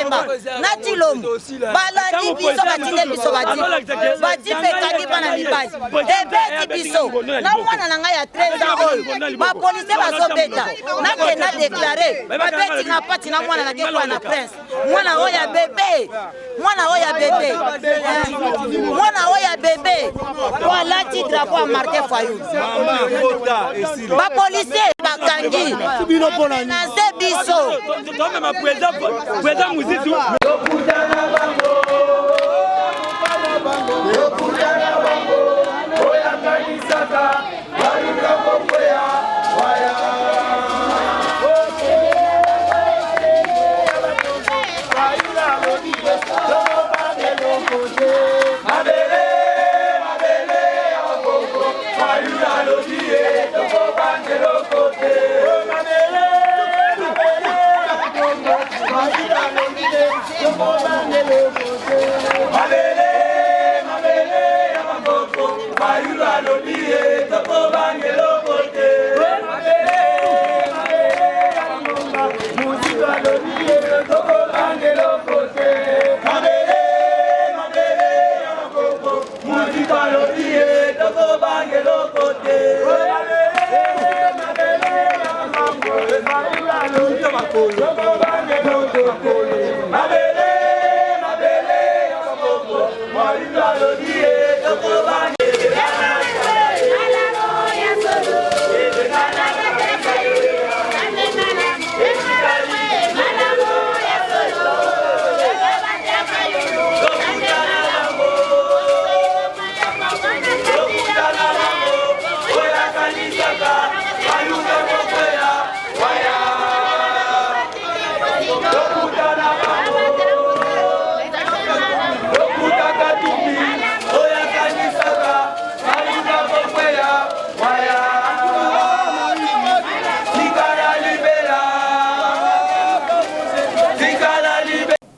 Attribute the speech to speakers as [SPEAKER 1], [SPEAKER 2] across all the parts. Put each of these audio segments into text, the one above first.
[SPEAKER 1] Bemba nati lomu balandi biso batinde biso bati fekaki bana mibali ebeti biso na mwana na ngai ya 13 ans oyo bapolisier bazobeta nakenda deklare babeti nga pati na mwana nakekwa na prince mwana oyo ya bebe mwana oyo ya bebe mwana oyo ya bebe walati drapeau ya marke Fayulu bapolisier bakangi na nse biso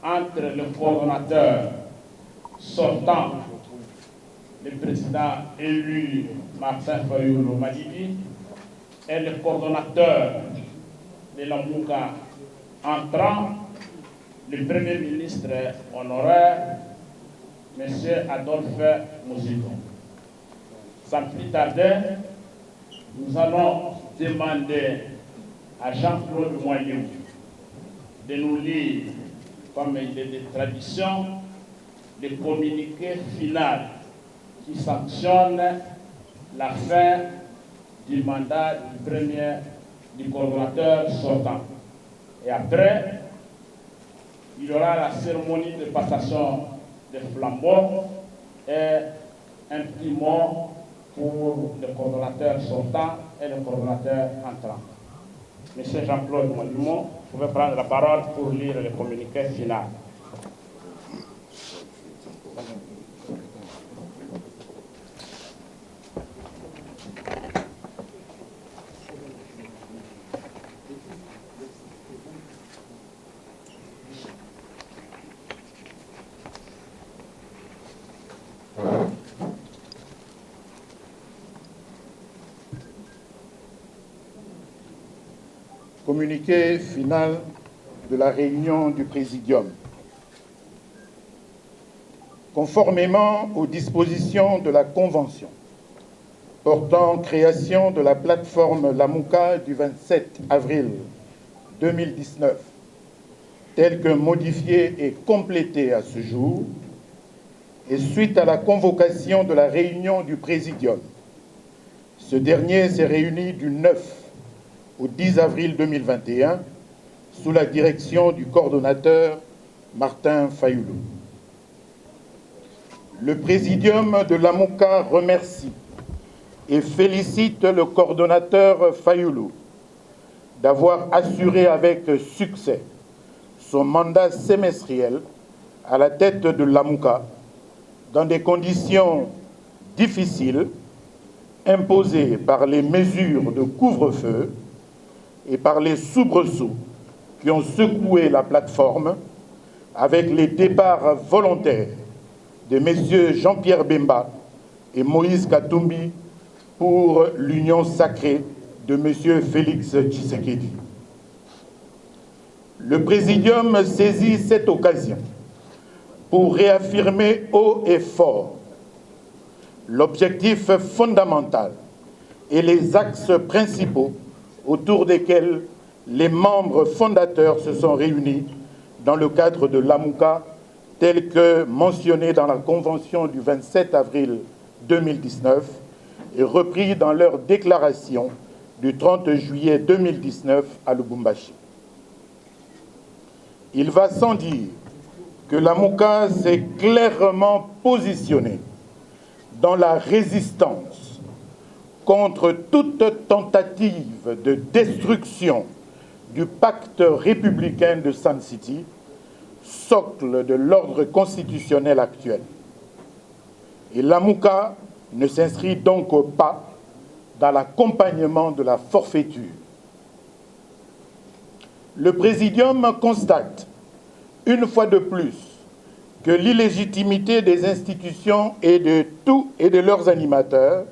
[SPEAKER 2] entre le coordonnateur sortant, le président élu Martin Fayulu Madibi, et le coordonnateur de la Mouka entrant, le premier ministre honoraire, M. Adolphe Mouzito. Sans plus tarder, nous allons demander à Jean-Claude Moyou de nous lire, comme il est de tradition, le communiqué final qui sanctionne la fin du mandat du coordonnateur sortant. Et après, il y aura la cérémonie de passation des flambeaux et un petit mot pour le coordonnateur sortant et le coordonnateur entrant. Monsieur Jean-Claude Mondimont, vous pouvez prendre la parole pour lire le communiqué final.
[SPEAKER 3] Communiqué final de la réunion du Présidium. Conformément aux dispositions de la Convention portant création de la plateforme Lamouka du 27 avril 2019, telle que modifiée et complétée à ce jour, et suite à la convocation de la réunion du Présidium, ce dernier s'est réuni du 9 au 10 avril 2021, sous la direction du coordonnateur Martin Fayulu. Le Présidium de l'AMOCA remercie et félicite le coordonnateur Fayulu d'avoir assuré avec succès son mandat semestriel à la tête de l'AMOCA dans des conditions difficiles imposées par les mesures de couvre-feu et par les soubresauts qui ont secoué la plateforme avec les départs volontaires de messieurs Jean-Pierre Bemba et Moïse Katumbi pour l'union sacrée de monsieur Félix Tshisekedi. Le Présidium saisit cette occasion pour réaffirmer haut et fort l'objectif fondamental et les axes principaux autour desquels les membres fondateurs se sont réunis dans le cadre de l'AMUCA, tel que mentionné dans la Convention du 27 avril 2019 et repris dans leur déclaration du 30 juillet 2019 à Lubumbashi. Il va sans dire que l'AMUCA s'est clairement positionné dans la résistance contre toute tentative de destruction du pacte républicain de Sun City, socle de l'ordre constitutionnel actuel. Et l'AMUCA ne s'inscrit donc pas dans l'accompagnement de la forfaiture. Le Présidium constate, une fois de plus, que l'illégitimité des institutions et de leurs animateurs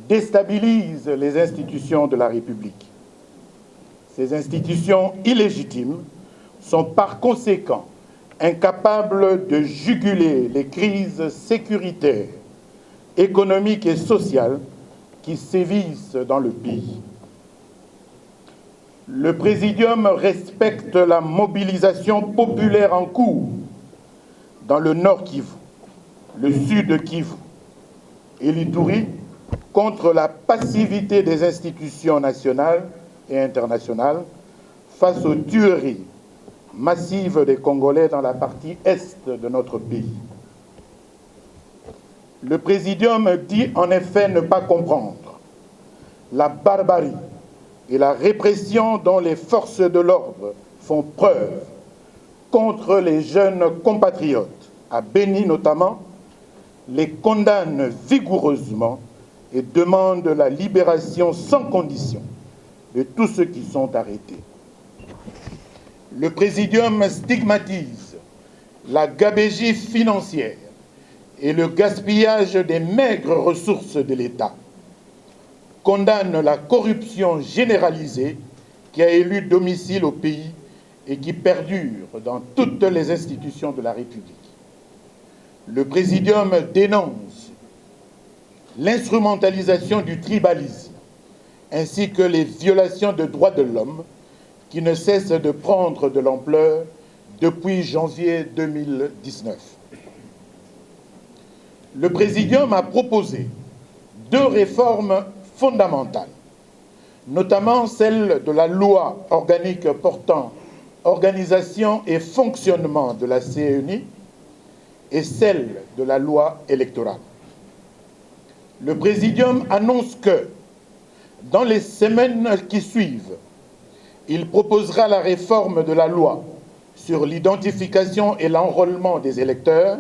[SPEAKER 3] déstabilise les institutions de la République. Ces institutions illégitimes sont par conséquent incapables de juguler les crises sécuritaires, économiques et sociales qui sévissent dans le pays. Le Présidium respecte la mobilisation populaire en cours dans le Nord Kivu, le Sud Kivu et l'Ituri contre la passivité des institutions nationales et internationales face aux tueries massives des Congolais dans la partie est de notre pays. Le Présidium dit en effet ne pas comprendre la barbarie et la répression dont les forces de l'ordre font preuve contre les jeunes compatriotes, à Béni notamment, les condamne vigoureusement et demande la libération sans condition de tous ceux qui sont arrêtés. Le Présidium stigmatise la gabegie financière et le gaspillage des maigres ressources de l'État, condamne la corruption généralisée qui a élu domicile au pays et qui perdure dans toutes les institutions de la République. Le Présidium dénonce l'instrumentalisation du tribalisme ainsi que les violations de droits de l'homme qui ne cessent de prendre de l'ampleur depuis janvier 2019. Le Présidium a proposé 2 réformes fondamentales, notamment celle de la loi organique portant organisation et fonctionnement de la CENI et celle de la loi électorale. Le Présidium annonce que, dans les semaines qui suivent, il proposera la réforme de la loi sur l'identification et l'enrôlement des électeurs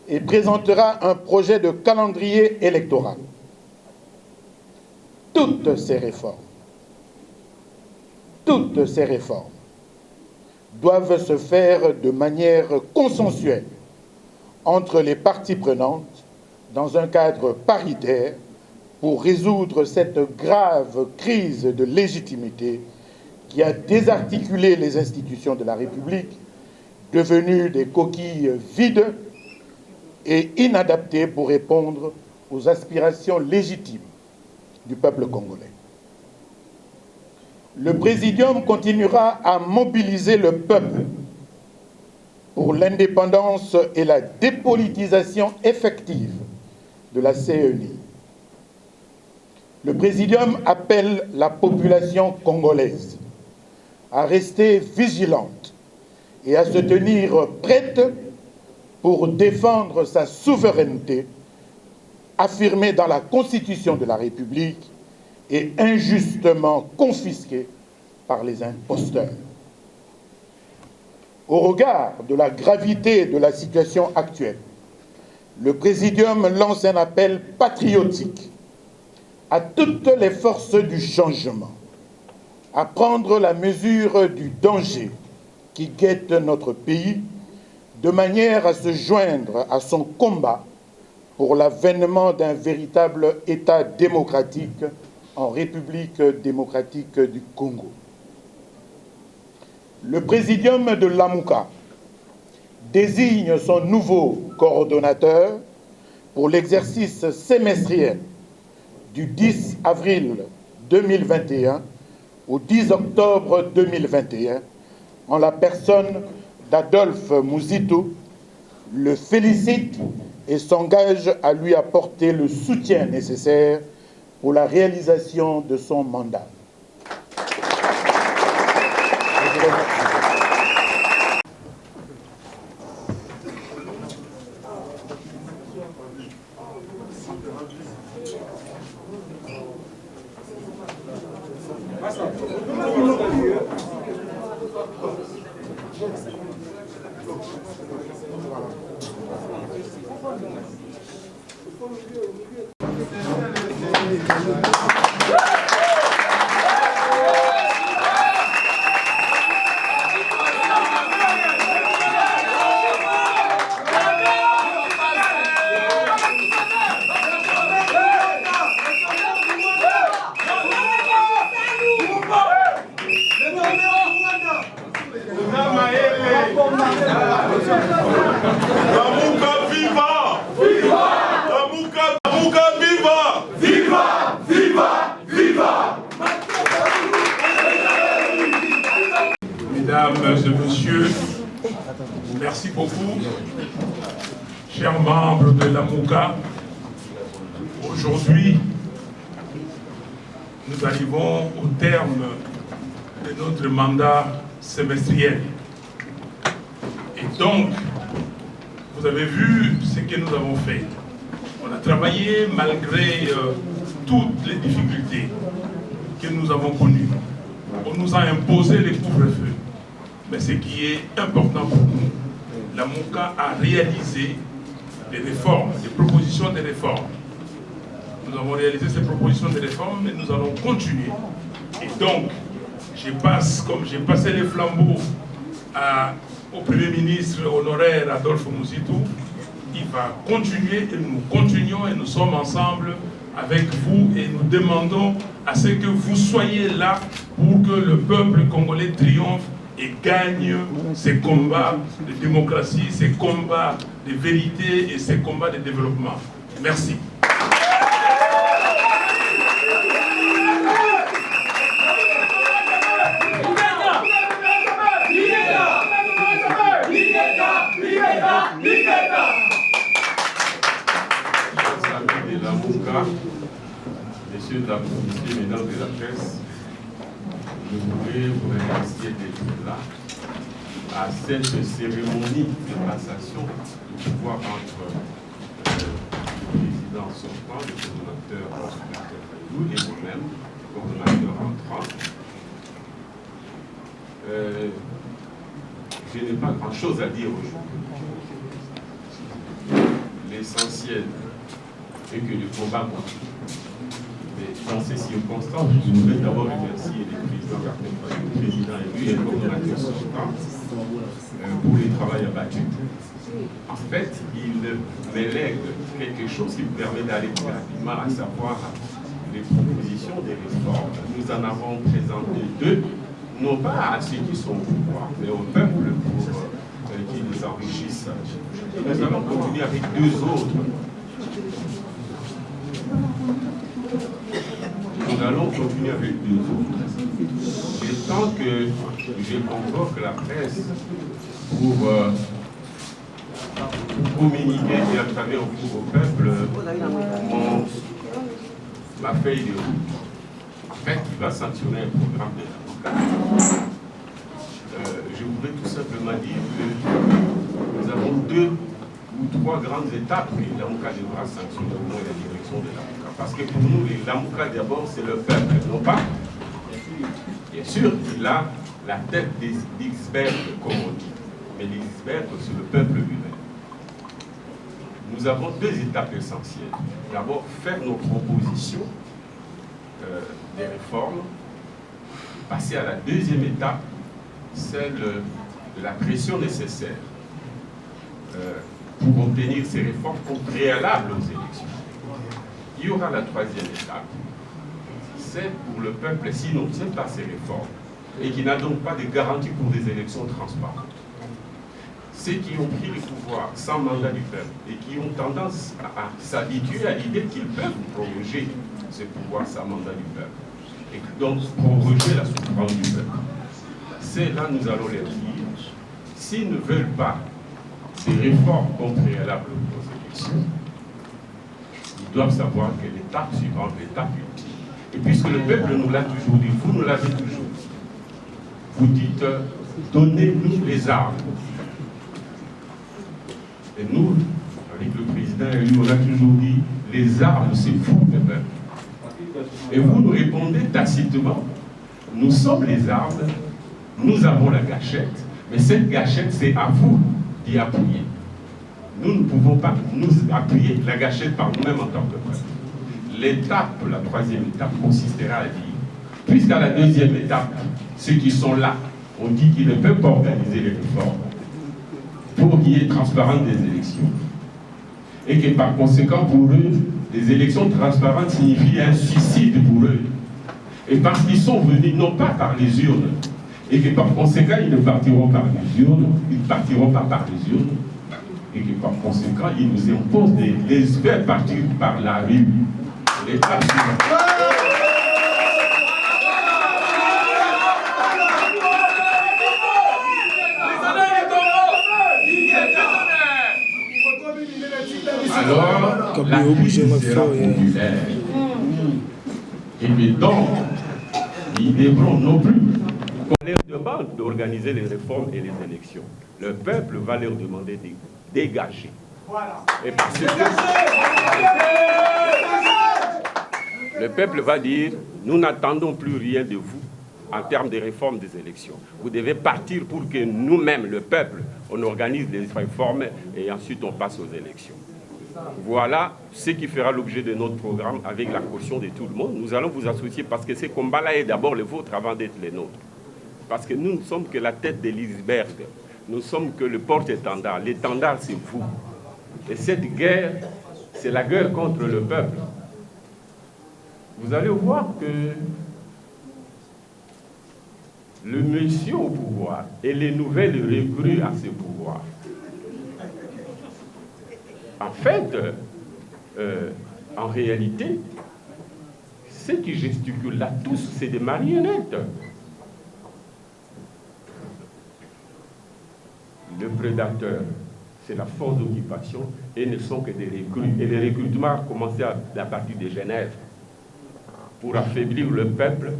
[SPEAKER 3] et présentera un projet de calendrier électoral. Toutes ces réformes doivent se faire de manière consensuelle entre les parties prenantes dans un cadre paritaire pour résoudre cette grave crise de légitimité qui a désarticulé les institutions de la République, devenues des coquilles vides et inadaptées pour répondre aux aspirations légitimes du peuple congolais. Le Présidium continuera à mobiliser le peuple pour l'indépendance et la dépolitisation effective de la CENI. Le Présidium appelle la population congolaise à rester vigilante et à se tenir prête pour défendre sa souveraineté affirmée dans la Constitution de la République et injustement confisquée par les imposteurs. Au regard de la gravité de la situation actuelle, le Présidium lance un appel patriotique à toutes les forces du changement à prendre la mesure du danger qui guette notre pays de manière à se joindre à son combat pour l'avènement d'un véritable État démocratique en République démocratique du Congo. Le présidium de l'AMUCA désigne son nouveau coordonnateur pour l'exercice semestriel du 10 avril 2021 au 10 octobre 2021 en la personne d'Adolphe Muzito, le félicite et s'engage à lui apporter le soutien nécessaire pour la réalisation de son mandat. Je vous remercie.
[SPEAKER 4] Mesdames et messieurs, merci beaucoup, chers membres de l'AMUCA. Aujourd'hui, nous arrivons au terme de notre mandat semestriel. Et donc, vous avez vu ce que nous avons fait. On a travaillé malgré toutes les difficultés que nous avons connues. On nous a imposé les couvre-feux. Mais ce qui est important pour nous, l'AMUCA a réalisé des réformes, des propositions de réformes. Nous avons réalisé ces propositions de réformes, mais nous allons continuer. Et donc, comme j'ai passé les flambeaux au Premier ministre honoraire Adolphe Muzito, il va continuer et nous continuons et nous sommes ensemble avec vous et nous demandons à ce que vous soyez là pour que le peuple congolais triomphe et gagne ces combats de démocratie, ces combats de vérité et ces combats de développement. Merci.
[SPEAKER 5] De l'AMUCA, messieurs de la communauté, mesdames de la presse, je voudrais vous remercier d'être là à cette cérémonie de passation de pouvoir entre le président sortant, le coordonnateur Fayulu et moi-même, coordonnateur entrant. Je n'ai pas grand-chose à dire aujourd'hui. L'essentiel est que le combat continue. Mais dans ces circonstances, je voudrais d'abord remercier le président élu et le coordonnateur sortant pour le travail abattu. En fait, il me lègue quelque chose qui me permet d'aller plus rapidement, à savoir les propositions des réformes. Nous en avons présenté deux, non pas à ceux qui sont au pouvoir, mais au peuple pour qui nous enrichissent. Nous allons continuer avec deux autres. Nous allons continuer avec deux autres. Et tant que je convoque la presse pour communiquer et à travers vous au peuple ma feuille de route, en fait, il va sanctionner un programme de l'AMUCA. Je voudrais tout simplement dire que nous avons deux ou trois grandes étapes que l'AMUCA devra sanctionner au moins la direction de l'AMUCA. Parce que pour nous, l'AMUCA d'abord, c'est le peuple, non pas. Bien sûr, il a la tête des icebergs, comme on dit. Mais les icebergs, c'est le peuple lui-même. Nous avons deux étapes essentielles. D'abord, faire nos propositions des réformes. Passer à la deuxième étape, celle de la pression nécessaire pour obtenir ces réformes préalables aux élections. Il y aura la troisième étape, c'est pour le peuple, s'il n'obtient pas ces réformes, et qui n'a donc pas de garantie pour des élections transparentes. Ceux qui ont pris le pouvoir sans mandat du peuple et qui ont tendance à s'habituer à l'idée qu'ils peuvent proroger ce pouvoir sans mandat du peuple, et donc proroger la souffrance du peuple. C'est là nous allons leur dire, s'ils ne veulent pas des réformes comme préalables aux élections, ils doivent savoir que l'étape suivante, l'étape ultime, et puisque le peuple nous l'a toujours dit, vous nous l'avez toujours dit, vous dites, donnez-nous les armes. Et nous, avec le président élu, on a toujours dit, les armes, c'est vous, le peuple. Et vous nous répondez tacitement, nous sommes les armes, nous avons la gâchette, mais cette gâchette, c'est à vous d'y appuyer. Nous ne pouvons pas nous appuyer la gâchette par nous-mêmes en tant que peuple. L'étape, la troisième étape, consistera à dire, puisqu'à la deuxième étape, ceux qui sont là, on dit qu'ils ne peuvent pas organiser les réformes pour qu'il y ait transparence des élections. Et que par conséquent, pour eux, les élections transparentes signifient un suicide pour eux. Et parce qu'ils sont venus, non pas par les urnes, et que par conséquent, ils ne partiront pas par les urnes, ils ne partiront pas par les urnes, et que par conséquent, ils nous imposent de les faire partir par la rue. L'étape suivante. Alors, la crise sera populaire. Et puis donc, ils devront non plus qu'on leur demande d'organiser les réformes et les élections. Le peuple va leur demander de dégager. Voilà. Et parce que le peuple va dire, nous n'attendons plus rien de vous en termes de réforme des élections. Vous devez partir pour que nous-mêmes, le peuple, on organise les réformes et ensuite on passe aux élections. Voilà ce qui fera l'objet de notre programme avec la caution de tout le monde. Nous allons vous associer parce que ces combats-là est d'abord le vôtre avant d'être les nôtres. Parce que nous ne sommes que la tête de l'iceberg. Nous ne sommes que le porte-étendard. L'étendard, c'est vous. Et cette guerre, c'est la guerre contre le peuple. Vous allez voir que le monsieur au pouvoir et les nouvelles recrues à ce pouvoir, en fait, en réalité, ceux qui gesticulent là tous, c'est des marionnettes. Le prédateur, c'est la force d'occupation et ne sont que des recrues. Et les recrutements ont commencé à partir de Genève pour affaiblir le peuple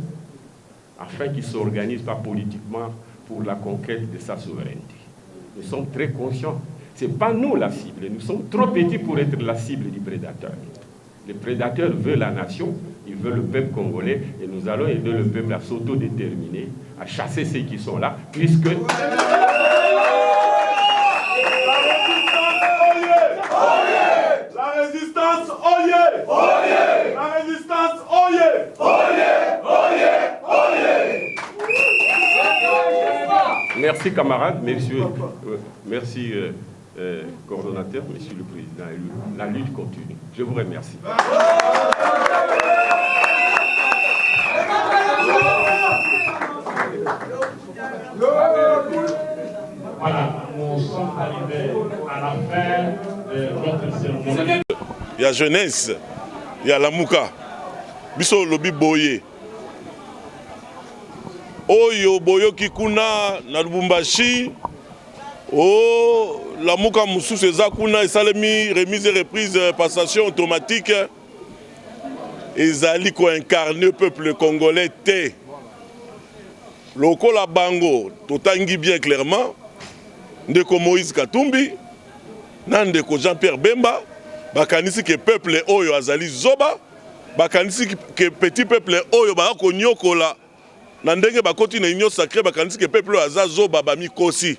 [SPEAKER 5] afin qu'il ne s'organise pas politiquement pour la conquête de sa souveraineté. Nous sommes très conscients. Ce n'est pas nous la cible. Nous sommes trop petits pour être la cible du prédateur. Le prédateur veut la nation, il veut le peuple congolais, et nous allons aider le peuple à s'autodéterminer, à chasser ceux qui sont là, puisque...
[SPEAKER 6] La résistance, oyez! Oyez! La résistance, oyez! Oyez! Oyez! Oyez!
[SPEAKER 5] Merci camarades, merci coordonnateur, monsieur le président élu. La lutte continue. Je vous remercie.
[SPEAKER 2] Voilà, nous sommes arrivés à la fin de notre cérémonie.
[SPEAKER 6] Il y a jeunesse, il y a la mouka. Biso lobi boye. Oyo boyo kikuna na Lubumbashi. Oh, la mouka moussou eza kuna esalemi remise et reprise passation automatique. Ezali ko incarner peuple congolais te. Lokola bango totangi bien clairement. Ndeko Moïse Katumbi, Nandeko Jean-Pierre Bemba, bakanisi ke peuple oyo azali zoba, bakanisi ke petit peuple oyo bako nyokola, nandenge bakoti na union sacrée, bakanisi ke peuple aza zoba bami kosi.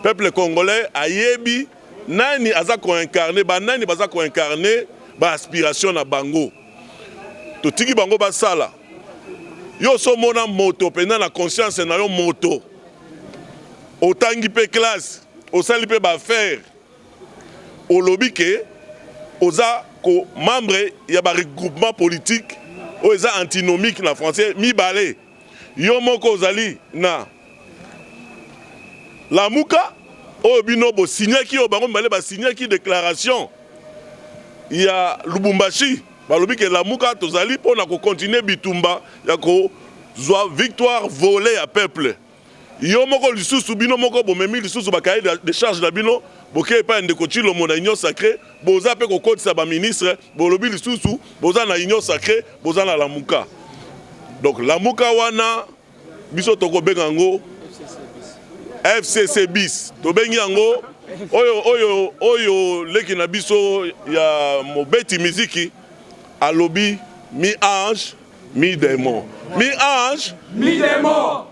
[SPEAKER 6] Peuple congolais ayebi, nani aza ko incarner, ba nani baza ko incarner, ba aspiration na bango. Totiki bango basala. Yo so mona moto, pena na conscience na yo moto. Otangi pe classe. Au sali pe ba faire au lobby que oza ko membre ya ba regroupement politique o eza antinomique na français mi balé yo moko ozali na Lamuka oyo bino bo signaki oyo bango mibale ba signaki déclaration ya Lubumbashi balobi ke Lamuka tozali pona ko continuer bitumba ya ko zwa victoire volée à peuple yo moko lisusu bino moko bomemi lisusu bakaye de charge na bino boke pa ndeko Tshilo na union sacrée boza pe ko kodisa ba ministre bolobi lisusu boza na union sacrée boza na Lamuka donc Lamuka wana biso toko bengango FCC bis to bengi yango oyo leki na biso ya mobeti miziki alobi mi ange mi démon mi démon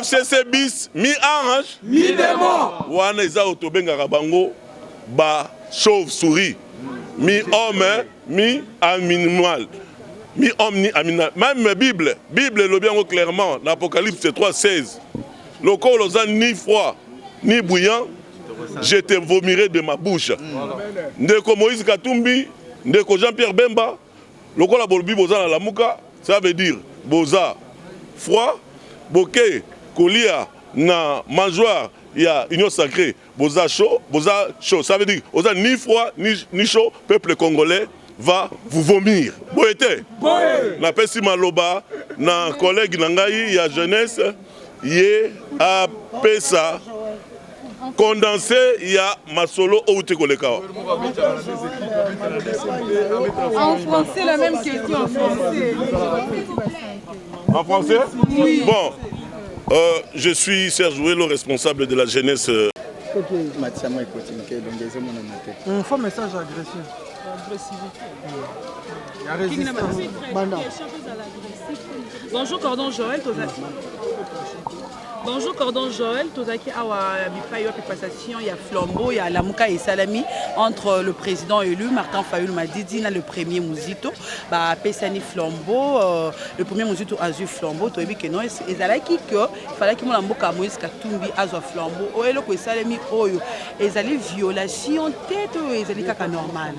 [SPEAKER 6] FCC bis mi ange mi démon wana eza to benga bango ba chauve souris mi homme mi animal mi homme ni animal même Bible le bien clairement dans Apocalypse 3:16 le corps ni froid ni bouillant je te vomirai de ma bouche ndeko Moïse Katumbi ndeko Jean-Pierre Bemba le corps la bolbi boza na Lamuka ça veut dire boza froid boke kolia na mangeoire ya union sacrée boza chaud ça veut dire boza ni froid ni chaud peuple congolais va vous vomir. Boete. Na pesi maloba na collègue nangai ya jeunesse ye a pesa condensé ya masolo outé koleka.
[SPEAKER 7] En français la même question en français.
[SPEAKER 6] En français?
[SPEAKER 7] Oui.
[SPEAKER 6] Bon. Je suis Serge Ouello, responsable de la jeunesse.
[SPEAKER 8] Un faux message agressif.
[SPEAKER 7] Bonjour Cordon Joël, Bonjour Cordon Joël, Tozaki Awa Bipayo passation, il y a Flambeau, il y a Lamuka et Salami entre le président élu Martin Fayulu Madidi et le premier Mouzito. Bah Pesani Flambeau, le premier Mouzito a eu Flambeau, tu as vu que non, et Zalaki que il fallait que mon Lamuka Moïse Katumbi a eu Flambeau, ou le Salami Oyo, et Zali violation tête ou Zali kaka normal.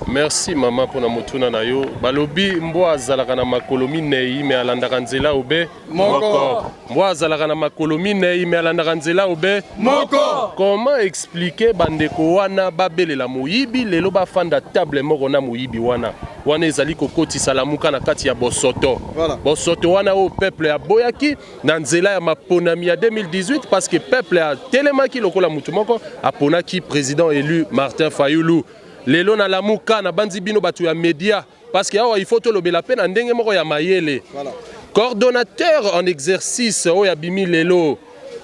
[SPEAKER 5] Merci maman pour notre tour na yo. Balobi mboa zalakana makolomi nei me alandaka nzela obe moko. Mboa zalakana makolomi nei me alandaka nzela obe moko. Comment expliquer bandeko wana babelela moyibi lelo bafanda table moko na moyibi wana. Wana ezali kokotisa Lamuka na kati ya Bosoto. Voilà. Bosoto wana au peuple ya boyaki na nzela ya maponami ya 2018 parce que peuple a telemaki lokola mutu moko aponaki président élu Martin Fayulu. Lelo na Lamuka na bandi bino batu ya média parce que awa il faut to lobela pe na ndenge moko ya mayele. Voilà. Coordonnateur en exercice oya bimi lelo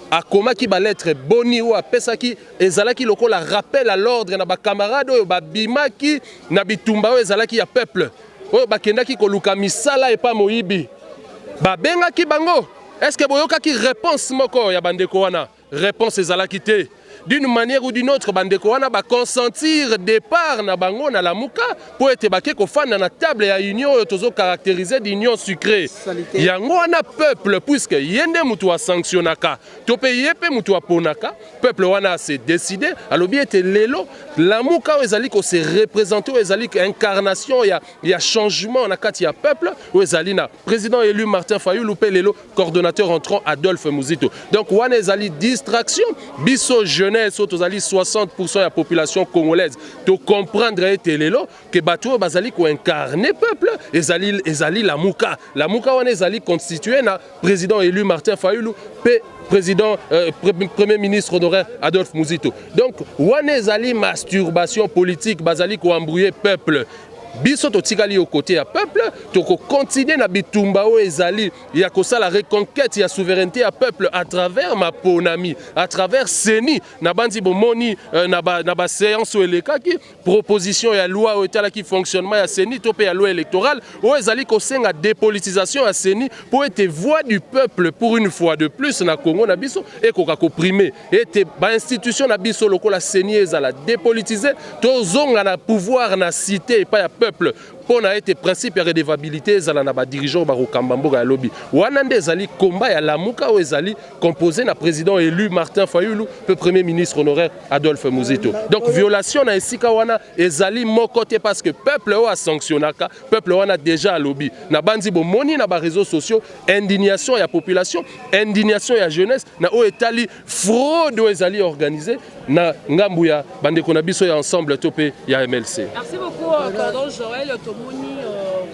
[SPEAKER 5] akomaki ba lettre boni ou apesaki ezalaki lokola rappel à l'ordre na ba camarade oyo babimaki na bitumba oyo ezalaki ya peuple oyo bakendaki koluka misala et pas moyibi babengaki bango. Est-ce que boyokaki réponse moko ya bandeko wana? Réponse ezalaki te. D'une manière ou d'une autre, bandeko wana ba consentir départ na bango na Lamuka pour être baké ko fana na table ya union tozo caractérisé d'union sucrée. Yango wana peuple puisque yende mutu wa sanctionnaka, to pe yepe mutu wa ponaka, peuple wana s'est décidé alobi ete lelo Lamuka ezali ko se représenter ezali incarnation ya changement na kati ya peuple ezali na président élu Martin Fayulu pe lelo coordonnateur entrant Adolphe Mouzito. Donc wana ezali distraction biso jeunesse tozali 60% de la population congolaise to comprendre etelelo que bato bazali ko incarner peuple ezali Lamuka wana ezali constitué na président élu Martin Fayulu pe président premier ministre honoraire Adolphe Mouzito. Donc wana ezali masturbation politique bazali ko embrouiller peuple. Biso to tikali au côté ya peuple to ko continuer na bitumba o ezali ya kosa la reconquête ya souveraineté ya peuple à travers ma ponami à travers seni na bandi bomoni na ba séance eleka ki proposition ya loi o etala ki fonctionnement ya seni to pe ya loi électorale o ezali ko senga dépolitisation ya seni pour être voix du peuple pour une fois de plus na Congo na biso et ko primer et ba institution na biso lokola seni ezala dépolitiser to zonga na pouvoir na cité et pas ya peuple
[SPEAKER 9] pour na été principe ya redevabilité ezala na ba dirigeant ba kokambamboka ya lobby wana nde ezali combat ya lamuka o ezali composé na président élu Martin Fayulu pe premier ministre honoraire Adolphe Muzito. Donc violation na esika wana ezali moko te parce que peuple o a sanctionnaka peuple wana déjà à lobby na bandi bo moni na ba réseaux sociaux indignation ya population indignation ya jeunesse na o etali fraude o ezali organisé na ngambu ya bandeko na biso ya ensemble topé ya MLC.
[SPEAKER 7] Merci beaucoup Cordon Joël Tomoni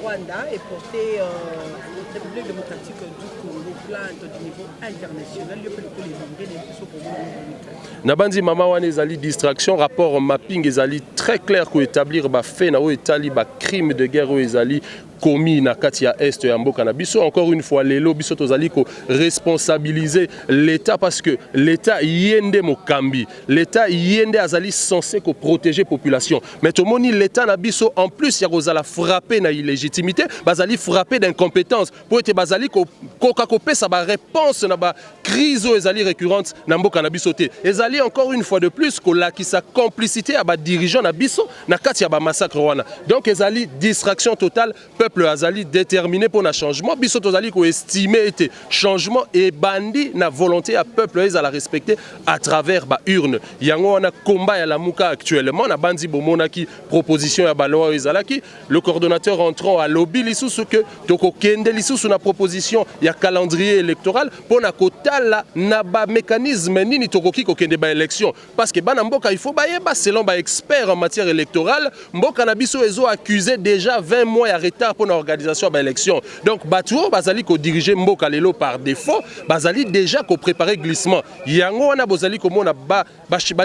[SPEAKER 7] Rwanda est porté République démocratique du Congo plainte du niveau international lieu que les Anglais
[SPEAKER 9] Nabandi mama wana ezali distraction rapport mapping ezali très clair ko établir ba fait na o etali ba crime de guerre o ezali commis na kati ya est ya mboka na biso. Encore une fois lelo biso tozali ko responsabiliser l'état parce que l'état yende mokambi l'état yende azali censé ko protéger population mais to moni l'état na biso en plus ya kozala frapper na illégitimité bazali frapper d'incompétence pour être bazali ko koka ko pesa ba réponse na ba crise ezali récurrente na mboka na biso te ezali encore une fois de plus ko lakisa complicité à ba dirigeant na biso na kati ya ba massacre wana donc ezali distraction totale peuple azali déterminé pour un changement biso tozali ko estimer été changement et bandi na volonté à peuple ezala respecter à travers ba urne yango wana combat ya lamuka actuellement na bandi bomonaki proposition ya ba loi ezalaki le coordonnateur entrant à lobby lisusu que toko kende lisusu na proposition ya calendrier électoral pour na kotala na ba mécanisme nini tokoki ko kende ba élection parce que bana mboka il faut bayeba selon ba expert en matière électorale mboka na biso ezo accusé déjà 20 mois ya retard pour l'organisation de l'élection. Donc Batuo bazali ko diriger mboka lelo par défaut, bazali déjà ko préparer glissement. Yango wana bozali ko mona ba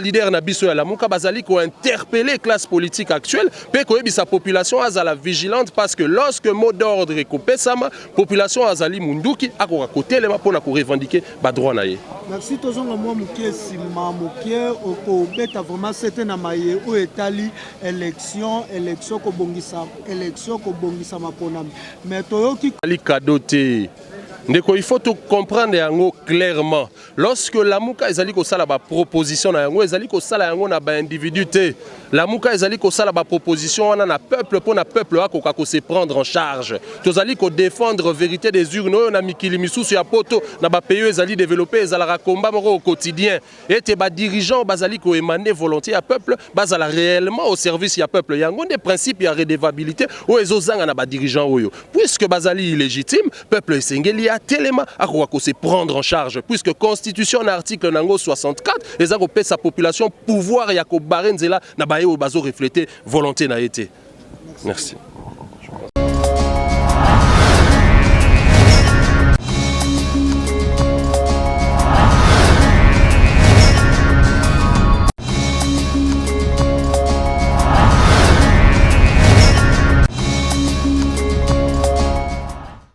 [SPEAKER 9] leader na biso ya lamuka bazali ko interpeller classe politique actuelle pe ko yebisa population azala vigilante parce que lorsque mot d'ordre est coupé sama population azali munduki akoka kotelema pona ko revendiquer ba droit na ye.
[SPEAKER 8] Merci tozonga mwa mukie sima mukie oko beta vraiment c'était na maye o etali élection ko bongisa maponami mais toyoki
[SPEAKER 9] ali kadote ndeko il faut tout comprendre yango clairement lorsque lamuka ezali ko sala ba proposition na yango ezali ko sala yango na ba individu te lamuka ezali ko sala ba proposition wana na peuple pour na peuple akoka ko se prendre en charge tozali ko défendre vérité des urnes na mikili misusu ya poto na ba pays ezali développer ezala combat moko au quotidien et te ba dirigeant bazali ko émaner volonté ya peuple bazala réellement au service ya peuple yango des principes ya redevabilité o ezozanga na ba dirigeant oyo puisque bazali illégitime peuple esengeli tellement à se prendre en charge puisque constitution article nango 64 les a sa population pouvoir ya ko barenzela na baye o bazo refléter volonté na été. Merci.